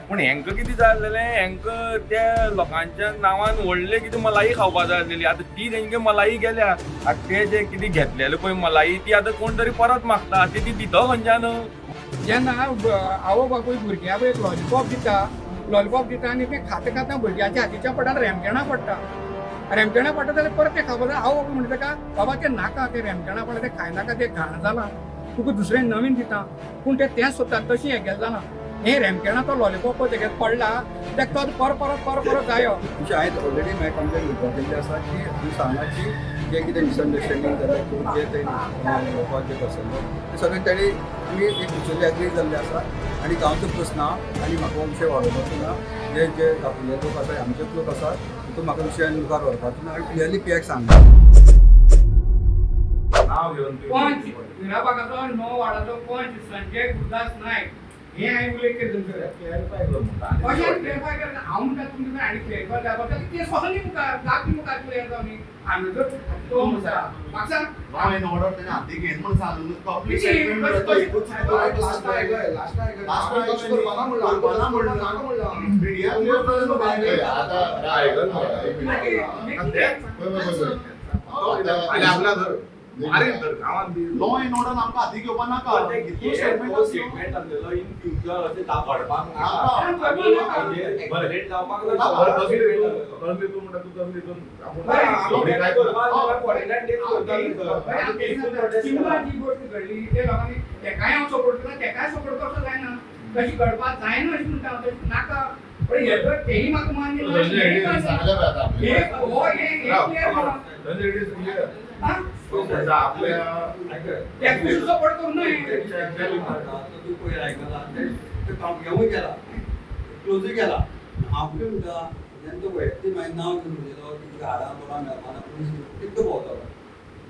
पूण हेंका कितें जाय आसलेलें, हेंका त्या लोकांच्या नांवान व्हडले कितें मलाई खावपाक जाय आसलेली. आतां ती तेंगे मलाई गेल्या. आतां ते जे कितें घेतलेले पळय मलाई ती आतां कोण तरी परत मागता. ती दितो खंयच्यान? जेन्ना आवय बापूय भुरग्याक एक लॉलीपॉप दिता आनी ते खाता भुरग्याच्या हातीच्या पोटार रेमकेणां पडटा जाल्यार परत ते खावपाक जाय. आवय बापूय म्हणटा ताका बाबा ते नाका, ते रेमकेणां पडटा ते खायनाका, ते घाण जालां, तुका दुसरें नवीन दिता. पूण तें सोदता तशी हें गेलें जालां. हे रेमकेणां तो लॉलीपॉप तेगे पडला ताका तो परत जायो. हांवें ऑलरेडी म्हाका कंप्लेन केल्ली आसा की सांगाची जे कितें मिसअंडरस्टँडींग जालें किंवा जे थंय प्रोजेक्ट आसलो ते सगळें तेणी आमी एक म्युच्युअली एग्री जाल्ले आसा आनी गांवचो प्रस्न आनी म्हाका विशय वाडोवपाचो ना. जे जे हे लोक आसा आमचेच लोक आसा तितून म्हाका विशयान मुखार व्हरपाचो ना आनी क्लियरली पीएक सांगला. पंच विराबागाचो णव वाडाचो पंच संजय गुरदास नायक हे हांवें उल्लेख केलो अशें क्लियरफाय करता. हांव म्हणटा तुमचे आनी क्लियरफाय जावपाक ते सगळी मुखार जाती मुखार क्लियर जावन हांवें जर तो म्हणटा म्हाका सांग हांवें ऑर्डर तेणे हाती घेन म्हण सांगून कंप्लीट किती? स्टेटमेंट करता. एकूच लास्ट करपाना म्हणलं मीडिया क्लियर आनी आपल्या धर मारीन धर गांवांत बी लॉ एंड ऑर्डर आमकां हाती घेवपा नाका. स्टेटमेंट आसलेलो इन फ्युचर अशें घडपाक किंवा जी गोष्ट घडली ते लोकांनी तेकाय हांव सपोर्ट करता, तेकाय सपोर्ट करता जायना, तशी घडपाक जायना अशें म्हणटा हांव. तशें नाका. पण हेजो तेही म्हाका मान्य ना. हे हो हे क्लियर म्हणा. आपल्या सपोर्ट करू नये. क्लोज केला हांव कितें म्हणटा तेंचो वैयक्तीक हांवें नांव घेवन उलयलो की हाडा बोला मेळपाना पुलीस कितलो भोंवतलो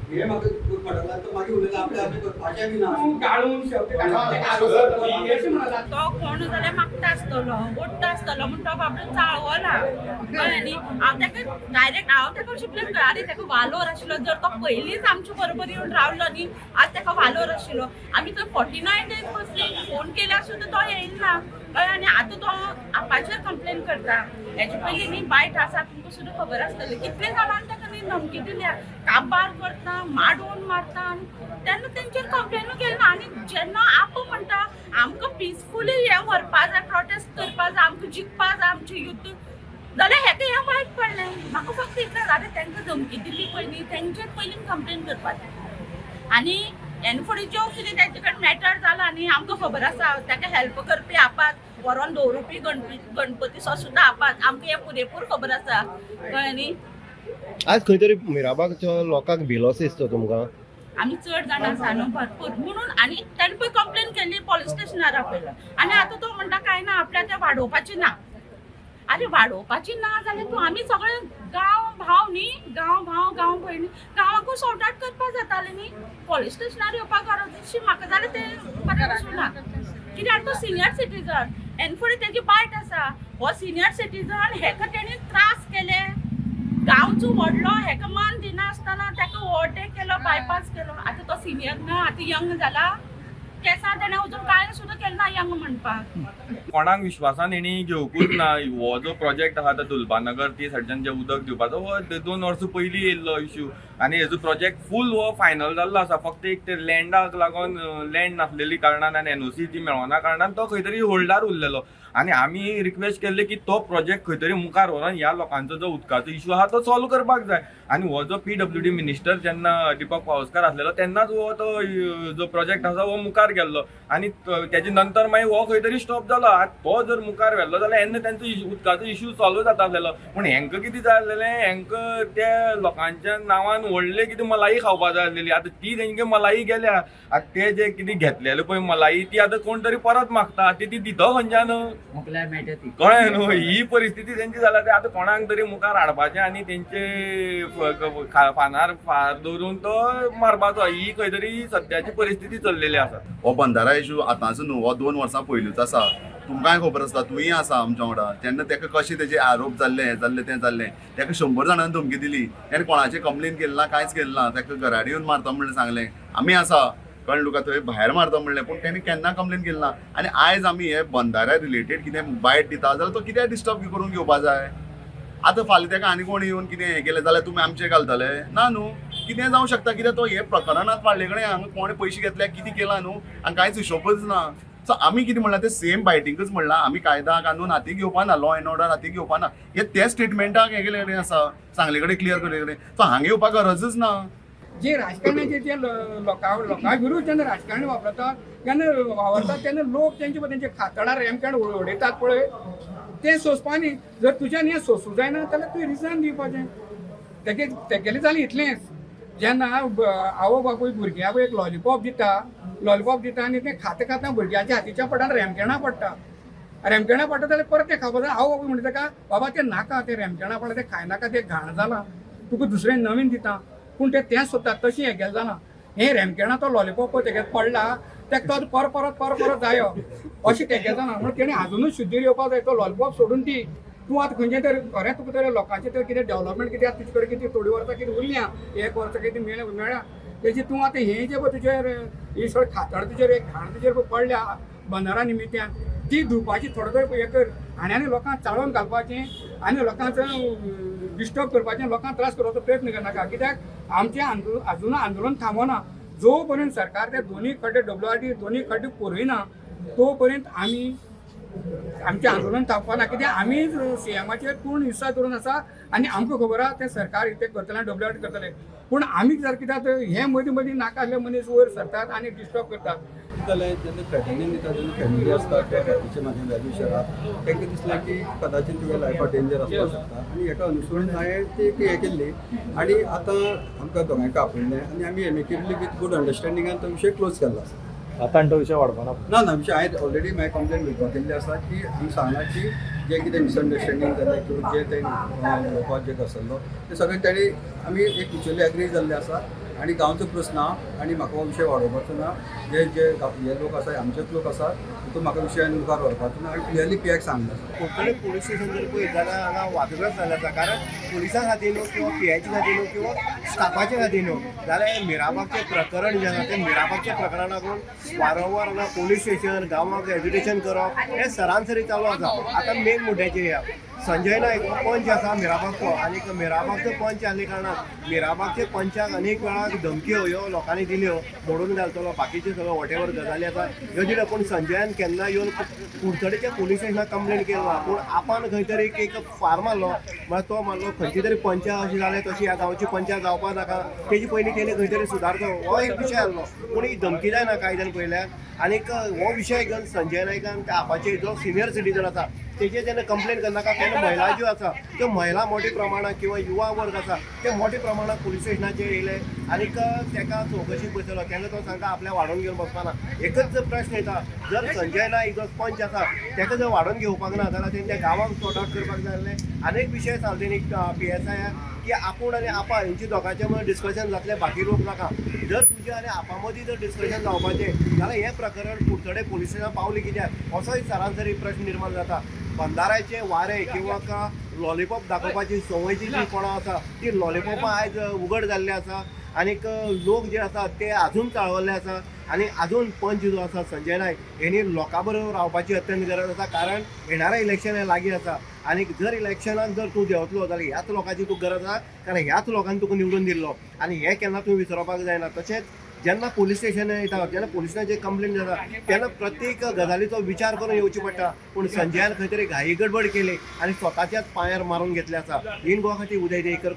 हे म्हाका खटकला तो मागीर उलयलो आपल्या अशें करपाचें बी ना. तूं गाळून शेवटे अशें म्हणा. तो कोण जाल्यार मागता आसतलो ओडटा आसतलो म्हूण तो बाबडो चाळवला कळ्ळें न्ही. हांव ताका डायरेक्ट ताका अशें प्लेन कळ्ळें आनी ताका वालोर आशिल्लो. जर तो पयलींच आमचे बरोबर येवन रावलो न्ही आज ताका वालोर आशिल्लो. आमी थंय 49 days बसली फोन केल्यार सुद्दां तो येयना कळ्ळें. आनी आतां तो आपाचेर कंप्लेन करता. हेजे पयलीं न्ही बायट आसा तुमकां सुद्दां खबर आसतलें कितले जाणांनी ताका न्ही धमकी दिल्या काबार करता माडोवन मारता. तेन्ना तेंचेर कंप्लेनूय केली ना. आनी जेन्ना आप म्हणटा आमकां पिसफुली हे व्हरपा जाय प्रोटेस्ट करपा जाय आमकां जिखपा जाय आमचें युद्ध जाल्यार हेका हें वायट पडलें. म्हाका फक्त इतलें जालें तांकां धमकी दिल्ली पळय न्ही तेंचेर पयलीं कंप्लेन करपाचें. आनी एनफोडी ज्यो कितें तेंचे कडेन मॅटर जाला न्ही आमकां खबर आसा ताका हेल्प करपी आपात व्हरोन दवरुपी गणपती सो सुद्दां आपात आमकां हें पुरेपूर खबर आसा कळ्ळें न्ही. आज खंय तरी मिराबागच्या लोकांक भिलोस दिसता तुमकां? आमी चड जाणां आसा न्हू भरपूर म्हणून. आनी ताणें पळय कंप्लेन केल्ली पोलीस स्टेशनार आपयलो आनी आतां तो म्हणटा काय ना आपल्या तें वाडोवपाचें ना. आरे वाडोवपाची ना जाल्यार तूं आमी सगळे गांव भाव न्ही गांव भयणी गांवाकूय सॉर्ट आउट करपाक जातालें न्ही. पोलीस स्टेशनार येवपाक गरज म्हाका जाल्यार तें बरें दिसना. कित्याक तो सिनियर सिटीजन एनफोडी तेजी बायट आसा. हो सिनियर सिटीजन हेका तेणी त्रास केले गांवचो व्हडलो हेका मान दिनासतना ताका ओवरटेक केलो बायपास केलो. आतां तो सिनियर ना आतां यंग जाला. केसां ताणें अजून कांय सुद्दां केलें ना यंग म्हणपाक. कोणाक विश्वासान हेणी घेवकूच ना. हो जो प्रोजेक्ट आहा तो दुलबानगर ती सायडच्यान जे उदक दिवपाचो हो 2 वर्सां पयलीं येयल्लो इश्यू आनी हेजो प्रोजेक्ट फूल हो फायनल जाल्लो आसा. फक्त एक ते लँडाक लागून लँड नासलेली कारणान आनी एनओसी ती मेळना कारणान तो खंय तरी होल्डार उरलेलो. आनी आमी रिक्वेस्ट केल्ले की तो प्रोजेक्ट खंय तरी मुखार व्हरोन ह्या लोकांचो जो उदकाचो इश्यू आहा तो सॉल्व करपाक जाय. आनी हो जो PWD मिनिस्टर जेन्ना दिपक पावसकार आसलेलो तेन्नाच हो तो जो प्रोजेक्ट आसा हो मुखार गेल्लो आनी तेजे नंतर मागीर हो खंय तरी स्टॉप जालो. तो जर मुखार व्हेल्लो जाल्यार येन्ना तेंचो उदकाचो इश्यू सॉल्व जाता आसलेलो. पूण हेंका कितें जाय आसलेलें, हेंका त्या लोकांच्या नांवान व्हडले कितें मलाई खावपाक जाय आसलेली. आतां ती तेंगे मलाई गेल्या. आतां ते जे कितें घेतलेले पळय मलाई ती आतां कोण तरी परत मागता. ती दितो खंयच्यान? कळ्ळें न्हू. ही परिस्थिती तेंची जाल्या ते आतां कोणाक तरी मुखार हाडपाचें आनी तेंचे फानार फार दवरून तो मारपाचो. ही खंय तरी सद्याची परिस्थिती चल्लेली आसा. हो बंधारा इशू आतांचो न्हू, हो 2 वर्सां पयलींच आसा. तुमकांय खबर आसता, तुयी आसा आमच्या वांगडा. तेन्ना ताका कशें तेजे आरोप जाल्ले हें जाल्लें तें जाल्लें. ताका 100 जाणांनी धमकी दिली. ताणें कोणाचें कंप्लेन केलें ना, कांयच केलें ना. ताका घराडे येवन मारता म्हणून सांगलें. आमी आसा कळ्ळें तुका थंय भायर मारता म्हणलें पूण तेणी केन्ना कंप्लेन केली ना आनी आयज आमी हे बंधाऱ्या रिलेटेड कितें बायट दिता जाल्यार तो कित्याक डिस्टर्ब करून घेवपा जाय आतां फाल्यां ताका आनी कोण येवन कितें हें केलें जाल्यार तुमी आमचें घालतले ना न्हू कितें जावं शकता कित्याक तो हे प्रकरणांत वाडले कडेन हांगा कोणें पयशे घेतल्या कितें केलां न्हू आनी कांयच हिशोबच ना सो आमी कितें म्हणलां तें सेम बायटींगच म्हणलां आमी कायदा कानून हातीक घेवपा ना लॉ एंड ऑर्डर हातीक घेवपा ना हे त्या स्टेटमेंटाक हे केले कडेन आसा सांगले कडेन क्लियर केले कडेन सो हांगा येवपाक गरजच ना जे राजकारणाचे जे लोकां विरुद्ध जेन्ना राजकारणी वापरतात जेन्ना वावरतात तेन्ना लोक तेंचे खातडार रेमकेण उडयतात पळय तें सोंसपानी जर तुज्यान हें सोंसूं जायना जाल्यार तुवें रिजायन दिवपाचें तेगेलें जालें इतलेंच जेन्ना आवय बापूय भुरग्याक एक लॉलीपॉप दिता आनी तें खाता भुरग्याच्या हातीच्या पोटान रेमकेणां पडटा जाल्यार परत तें खावपा जाय आवय बापूय म्हणटा ताका बाबा तें नाका तें रेमकेणां पडटा तें खायनाका तें घाण जालां तुका दुसरें नवीन दिता पूण तें सोदतात तशें हें गेलें जालां हें रेमकेणां तो लॉलीपॉप तेगे पडला तेका तो परत जायो अशें तेगे जालां म्हणून तेणें आजुनूच शुद्धीर येवपाक जाय तो लॉलीपॉप सोडून दी तूं आतां खंयचें तरी खरें तुका तरी लोकांचें तर कितें डेव्हलपमेंट कितें तुजे कडेन कितें थोडीं वर्सां कितें उरल्या एक वर्स कितें मेळ्ळा तेजी तूं आतां हें जें पळय तुजेर ही सगळें खातड तुजेर एक घाण तुजेर पडल्या बंदारा निमित्यान ती धुवपाची थोडो तरी हें कर आनी लोकांक चाळोवन घालपाचें आनी लोकांचो डिस्टर्ब करपाचें लोकांक त्रास करपाचो प्रयत्न करनाका कित्याक आमचें आजुनूय आंदोलन थांबना जो पर्यंत सरकार ते दोनूय खड्डे WRD दोनूय खड्डे पुरयना तो पर्यंत आमी आमचें आंदोलन थांबपाना कित्याक आमी CMाचेर पूर्ण विश्वास दवरून आसा आनी आमकां खबर आहा तें सरकार तें करतलें WRD करतलें पूण आमी जर कित्याक हे मदीं नाका आसले मनीस वयर सरतात आनी डिस्टर्ब करतात जालें जेन्ना थ्रेटनिंग दिता जेन्ना फॅमिली आसता त्या फॅमिलीचे म्हाजें वॅल्युशर आहा तांकां दिसलें की कदाचित तुगे लायफाक डेंजर आसपाक शकता आनी हेका अनुसरून हांवें ती हें केल्ली आनी आतां आमकां दोगांयका आपयलें आनी आमी एमिकेबली वीथ गूड अंडरस्टँडिंगान तो विशय क्लोज केल्लो आसा आतां तो विशय वाडपाना ना विशय हांवें ऑलरेडी म्हाजी कंप्लेन विथड्रॉ केल्ली आसा की हांगा की जें कितें मिसअंडरस्टँडींग जालें किंवा जें तें प्रोजेक्ट आसलो तें सगळें तेणी आमी एक म्युच्युअली एग्री जाल्ले आसा आनी गांवचो प्रस्न आहा आनी म्हाका हो विशय वाडोवपाचो ना जे हे लोक आसा आमचेच लोक आसा तितून म्हाका विशयान मुखार व्हरपाचो ना हांवें क्लियरली पीएक सांगलें कोंकणी पुलीस स्टेशन जर पळयत जाल्यार हांगा वादग्रस्त जाल्लें आसा कारण पुलिसां खातीर न्हू किंवा PIच्या खातीर न्हू किंवा स्टाफाच्या खातीर न्हू जाल्यार मिराबागचें प्रकरण जें आसा तें मिराबागच्या प्रकरणाक लागून वारंवार हांगा पुलीस स्टेशन गांवांक एज्युकेशन करप हें सरासरी चालू आसा आतां मेन मुद्द्याचेर या संजय नायक हो पंच आसा मिराबागचो आनी मिराबागचो पंच आसले कारणान मिराबागच्या पंचाक अनेक वेळार धमक्यो ह्यो लोकांनी दिल्यो मोडून घालतलो बाकीचे सगळं वॉटेवर गजाली आसा ह्यो दिल्यो पूण संजयान केन्ना येवन कुडचडेच्या पुलीस स्टेशनाक कंप्लेन केली ना पूण आपण खंय तरी एक फार मारलो म्हळ्यार तो मारलो खंयची तरी पंचा अशी जाले तशी ह्या गांवची पंचायत जावपाक नाका तेजी पयलीं तेणी खंय तरी सुदारचो हो एक विशय आसलो पूण ही धमकी जायना कायद्यान पयल्यार आनीक हो विशय घेवन संजय नायकान त्या आपाचे जो सिनियर सिटीजन आसा तेजे जेन्ना कंप्लेन करनाका तेन्ना महिला ज्यो आसा त्यो महिला मोठ्या प्रमाणात किंवा युवा वर्ग आसा ते मोठ्या प्रमाणात पुलीस स्टेशनाचेर येयले आनीक तेका चौकशी बसयलो तेन्ना तो सांगता आपल्या वाडोवन घेवन बसपाना एकच प्रश्न येता जर संजय नायक जो पंच आसा तेका जर वाडोवन घेवपाक ना जाल्यार तेणी त्या गांवांक सॉर्ट आउट करपाक जाय आसलें अनेक विशय सांगले PSI की आपूण आनी आपा हेंची दोगांचे मदीं डिस्कशन जातलें बाकी लोक नाका जर तुजे आनी आपा मदीं जर डिस्कशन जावपाचें जाल्यार हें प्रकरण कुडचडे पुलीस स्टेशनाक पावलें कित्याक असोय सरासरी प्रश्न निर्माण जाता बंधाऱ्याचे वारे किंवा लॉलीपॉप दाखोवपाची संवयची जी कोणा आसा ती लॉलीपॉपां आयज उघड जाल्ली आसा आनीक लोक जे आसा ते आजून चाळवल्ले आसा आनी आजून पंच जो आसा संजय नायक हेणी लोकां बरोबर रावपाची अत्यंत गरज आसा कारण येणारें इलेक्शन हें लागीं आसा आनी जर इलेक्शनाक जर तूं देंवतलो जाल्यार ह्याच लोकांची तुका गरज आसा कारण ह्याच लोकांनी तुका निवडून दिल्लो आनी हें केन्ना तुवें विसरपाक जायना तशेंच जेन्ना पुलीस स्टेशन येता जेन्ना पुलिसांचे कंप्लेन जाता तेन्ना प्रत्येक गजालीचो विचार करून येवची पडटा पूण संजयान खंय तरी घाई गडबड केली आनी स्वताच्याच पांयार मारून घेतले आसा इन गोवा खातीर उदय देयकर